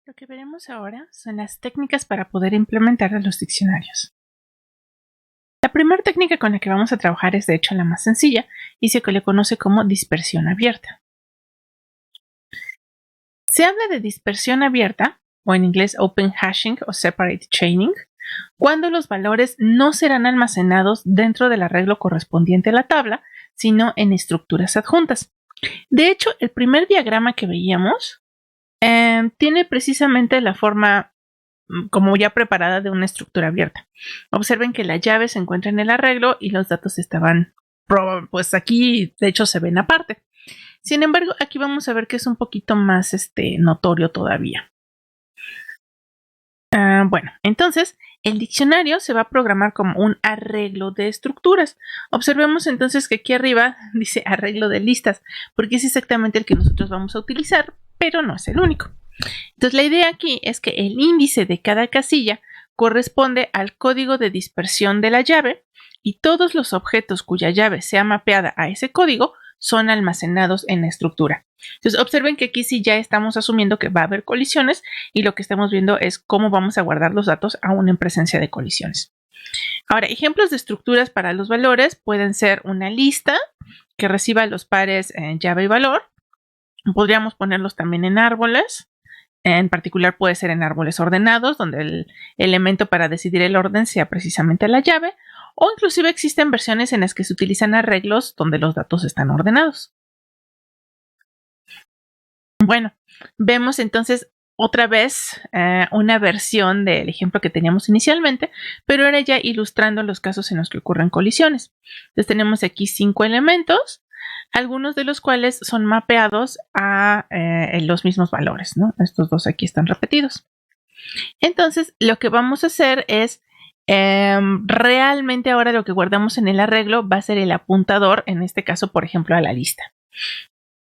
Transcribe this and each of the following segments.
Lo que veremos ahora son las técnicas para poder implementar los diccionarios. La primera técnica con la que vamos a trabajar es de hecho la más sencilla y se le conoce como dispersión abierta. Se habla de dispersión abierta, o en inglés open hashing o separate chaining, cuando los valores no serán almacenados dentro del arreglo correspondiente a la tabla, sino en estructuras adjuntas. De hecho, el primer diagrama que veíamos tiene precisamente la forma como ya preparada de una estructura abierta. Observen que la llave se encuentra en el arreglo y los datos estaban, pues aquí de hecho se ven aparte. Sin embargo, aquí vamos a ver que es un poquito más notorio todavía. Bueno, entonces el diccionario se va a programar como un arreglo de estructuras. Observemos entonces que aquí arriba dice arreglo de listas, porque es exactamente el que nosotros vamos a utilizar, pero no es el único. Entonces la idea aquí es que el índice de cada casilla corresponde al código de dispersión de la llave y todos los objetos cuya llave sea mapeada a ese código son almacenados en la estructura. Entonces observen que aquí sí ya estamos asumiendo que va a haber colisiones y lo que estamos viendo es cómo vamos a guardar los datos aún en presencia de colisiones. Ahora, ejemplos de estructuras para los valores pueden ser una lista que reciba los pares llave y valor. Podríamos ponerlos también en árboles. En particular puede ser en árboles ordenados, donde el elemento para decidir el orden sea precisamente la llave, o inclusive existen versiones en las que se utilizan arreglos donde los datos están ordenados. Bueno, vemos entonces otra vez una versión del ejemplo que teníamos inicialmente, pero ahora ya ilustrando los casos en los que ocurren colisiones. Entonces tenemos aquí 5 elementos, algunos de los cuales son mapeados a los mismos valores, ¿no? Estos dos aquí están repetidos. Entonces, lo que vamos a hacer es, realmente ahora lo que guardamos en el arreglo va a ser el apuntador, en este caso, por ejemplo, a la lista.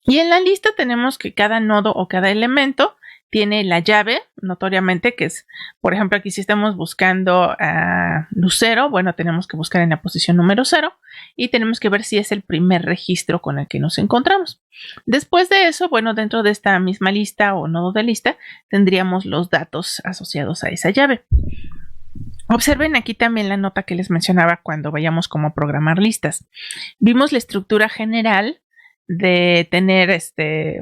Y en la lista tenemos que cada nodo o cada elemento tiene la llave, notoriamente, que es, por ejemplo, aquí si estamos buscando a Lucero, bueno, tenemos que buscar en la posición número 0 y tenemos que ver si es el primer registro con el que nos encontramos. Después de eso, bueno, dentro de esta misma lista o nodo de lista, tendríamos los datos asociados a esa llave. Observen aquí también la nota que les mencionaba cuando vayamos como a programar listas. Vimos la estructura general de tener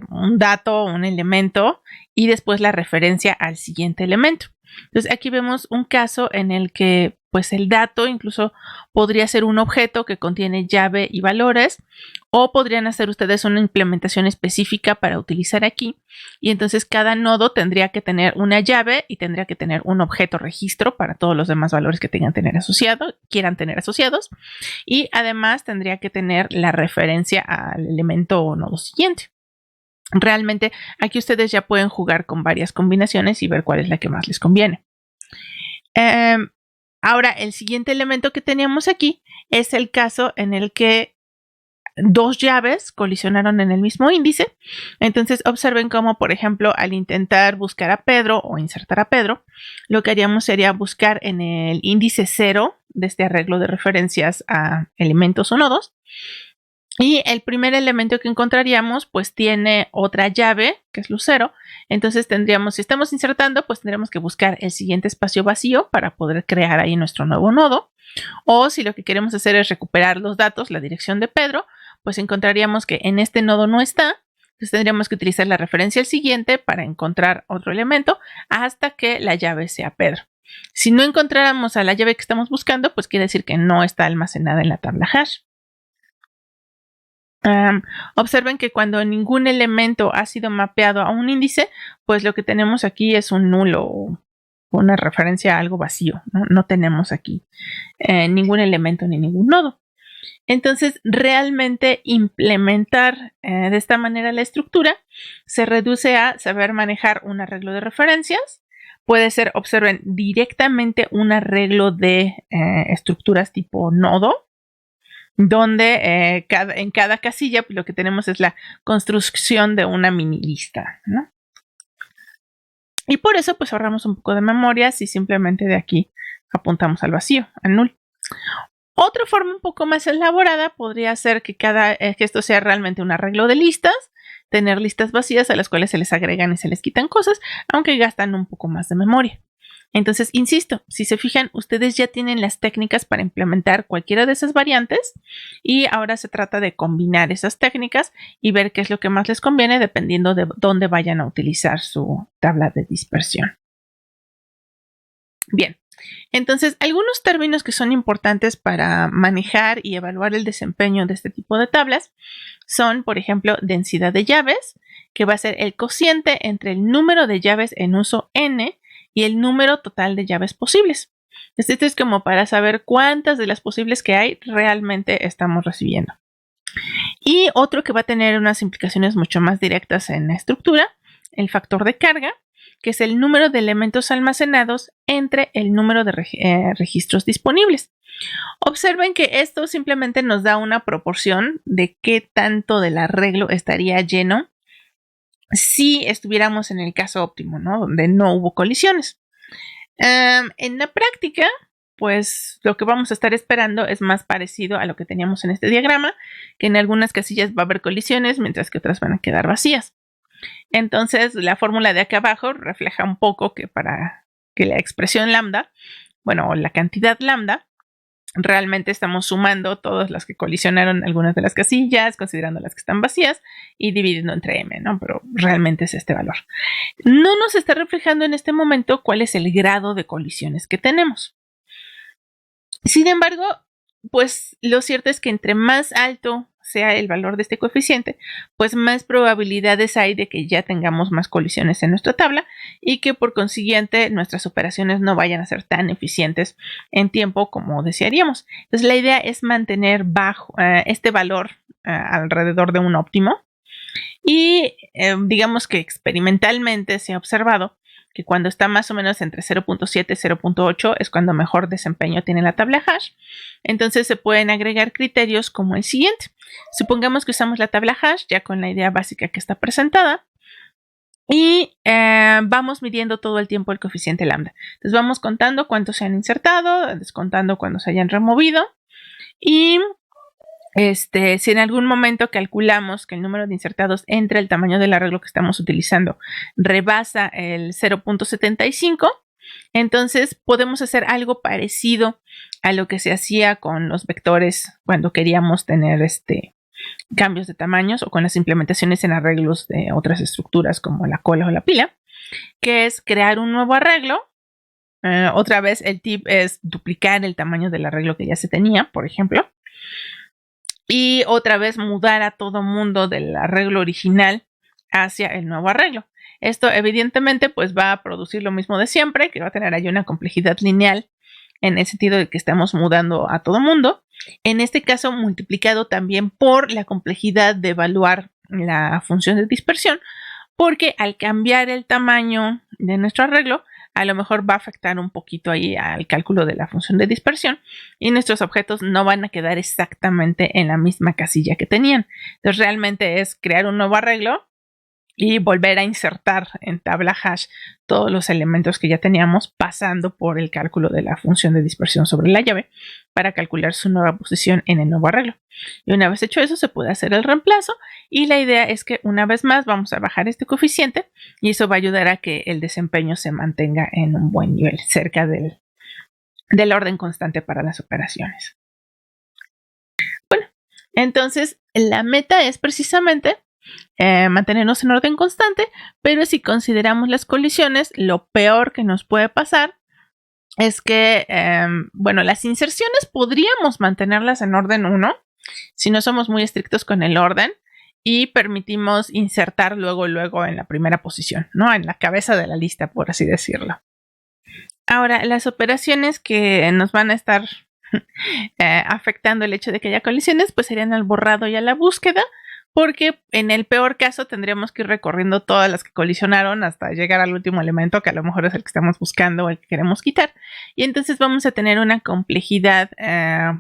un dato, un elemento y después la referencia al siguiente elemento. Entonces aquí vemos un caso en el que pues el dato incluso podría ser un objeto que contiene llave y valores, o podrían hacer ustedes una implementación específica para utilizar aquí, y entonces cada nodo tendría que tener una llave y tendría que tener un objeto registro para todos los demás valores que quieran tener asociados, y además tendría que tener la referencia al elemento o nodo siguiente. Realmente aquí ustedes ya pueden jugar con varias combinaciones y ver cuál es la que más les conviene. Ahora, el siguiente elemento que teníamos aquí es el caso en el que dos llaves colisionaron en el mismo índice. Entonces observen cómo, por ejemplo, al intentar buscar a Pedro o insertar a Pedro, lo que haríamos sería buscar en el índice 0 de este arreglo de referencias a elementos o nodos. Y el primer elemento que encontraríamos pues tiene otra llave, que es Lucero. Entonces tendríamos, si estamos insertando, pues tendríamos que buscar el siguiente espacio vacío para poder crear ahí nuestro nuevo nodo. O si lo que queremos hacer es recuperar los datos, la dirección de Pedro, pues encontraríamos que en este nodo no está. Entonces tendríamos que utilizar la referencia al siguiente para encontrar otro elemento hasta que la llave sea Pedro. Si no encontráramos a la llave que estamos buscando, pues quiere decir que no está almacenada en la tabla hash. Observen que cuando ningún elemento ha sido mapeado a un índice, pues lo que tenemos aquí es un nulo, una referencia a algo vacío, ¿no? No tenemos aquí ningún elemento ni ningún nodo. Entonces, realmente implementar de esta manera la estructura se reduce a saber manejar un arreglo de referencias. Puede ser, observen, directamente un arreglo de estructuras tipo nodo, donde en cada casilla pues, lo que tenemos es la construcción de una mini lista, ¿no? Y por eso pues ahorramos un poco de memoria si simplemente de aquí apuntamos al vacío, al null. Otra forma un poco más elaborada podría ser que esto sea realmente un arreglo de listas, tener listas vacías a las cuales se les agregan y se les quitan cosas, aunque gastan un poco más de memoria. Entonces, insisto, si se fijan, ustedes ya tienen las técnicas para implementar cualquiera de esas variantes y ahora se trata de combinar esas técnicas y ver qué es lo que más les conviene dependiendo de dónde vayan a utilizar su tabla de dispersión. Bien, entonces algunos términos que son importantes para manejar y evaluar el desempeño de este tipo de tablas son, por ejemplo, densidad de llaves, que va a ser el cociente entre el número de llaves en uso n y el número total de llaves posibles. Esto es como para saber cuántas de las posibles que hay realmente estamos recibiendo. Y otro que va a tener unas implicaciones mucho más directas en la estructura, el factor de carga, que es el número de elementos almacenados entre el número de registros disponibles. Observen que esto simplemente nos da una proporción de qué tanto del arreglo estaría lleno si estuviéramos en el caso óptimo, ¿no? Donde no hubo colisiones. En la práctica, pues lo que vamos a estar esperando es más parecido a lo que teníamos en este diagrama, que en algunas casillas va a haber colisiones, mientras que otras van a quedar vacías. Entonces, la fórmula de acá abajo refleja un poco que para que la expresión lambda, bueno, la cantidad lambda, realmente estamos sumando todas las que colisionaron algunas de las casillas, considerando las que están vacías y dividiendo entre m, ¿no? Pero realmente es este valor. No nos está reflejando en este momento cuál es el grado de colisiones que tenemos. Sin embargo, pues lo cierto es que entre más alto sea el valor de este coeficiente, pues más probabilidades hay de que ya tengamos más colisiones en nuestra tabla y que por consiguiente nuestras operaciones no vayan a ser tan eficientes en tiempo como desearíamos. Entonces la idea es mantener bajo este valor alrededor de un óptimo y digamos que experimentalmente se ha observado que cuando está más o menos entre 0.7 y 0.8 es cuando mejor desempeño tiene la tabla hash. Entonces se pueden agregar criterios como el siguiente. Supongamos que usamos la tabla hash ya con la idea básica que está presentada y vamos midiendo todo el tiempo el coeficiente lambda. Entonces vamos contando cuántos se han insertado, descontando cuántos se hayan removido y si en algún momento calculamos que el número de insertados entre el tamaño del arreglo que estamos utilizando rebasa el 0.75, entonces podemos hacer algo parecido a lo que se hacía con los vectores cuando queríamos tener cambios de tamaños o con las implementaciones en arreglos de otras estructuras como la cola o la pila, que es crear un nuevo arreglo. Otra vez el tip es duplicar el tamaño del arreglo que ya se tenía, por ejemplo. Y otra vez mudar a todo mundo del arreglo original hacia el nuevo arreglo. Esto evidentemente pues va a producir lo mismo de siempre, que va a tener ahí una complejidad lineal en el sentido de que estamos mudando a todo mundo. En este caso multiplicado también por la complejidad de evaluar la función de dispersión, porque al cambiar el tamaño de nuestro arreglo, a lo mejor va a afectar un poquito ahí al cálculo de la función de dispersión y nuestros objetos no van a quedar exactamente en la misma casilla que tenían. Entonces realmente es crear un nuevo arreglo y volver a insertar en tabla hash todos los elementos que ya teníamos pasando por el cálculo de la función de dispersión sobre la llave para calcular su nueva posición en el nuevo arreglo. Y una vez hecho eso se puede hacer el reemplazo y la idea es que una vez más vamos a bajar este coeficiente y eso va a ayudar a que el desempeño se mantenga en un buen nivel, cerca del orden constante para las operaciones. Bueno, entonces la meta es precisamente mantenernos en orden constante, pero si consideramos las colisiones, lo peor que nos puede pasar es que, las inserciones podríamos mantenerlas en orden 1 si no somos muy estrictos con el orden y permitimos insertar luego en la primera posición, ¿no? En la cabeza de la lista, por así decirlo. Ahora, las operaciones que nos van a estar afectando el hecho de que haya colisiones, pues serían al borrado y a la búsqueda, porque en el peor caso tendríamos que ir recorriendo todas las que colisionaron hasta llegar al último elemento que a lo mejor es el que estamos buscando o el que queremos quitar. Y entonces vamos a tener una complejidad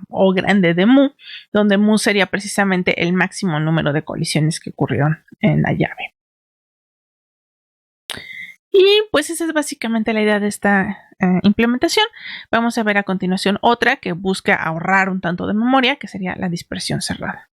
O grande de mu, donde mu sería precisamente el máximo número de colisiones que ocurrieron en la llave. Y pues esa es básicamente la idea de esta implementación. Vamos a ver a continuación otra que busca ahorrar un tanto de memoria, que sería la dispersión cerrada.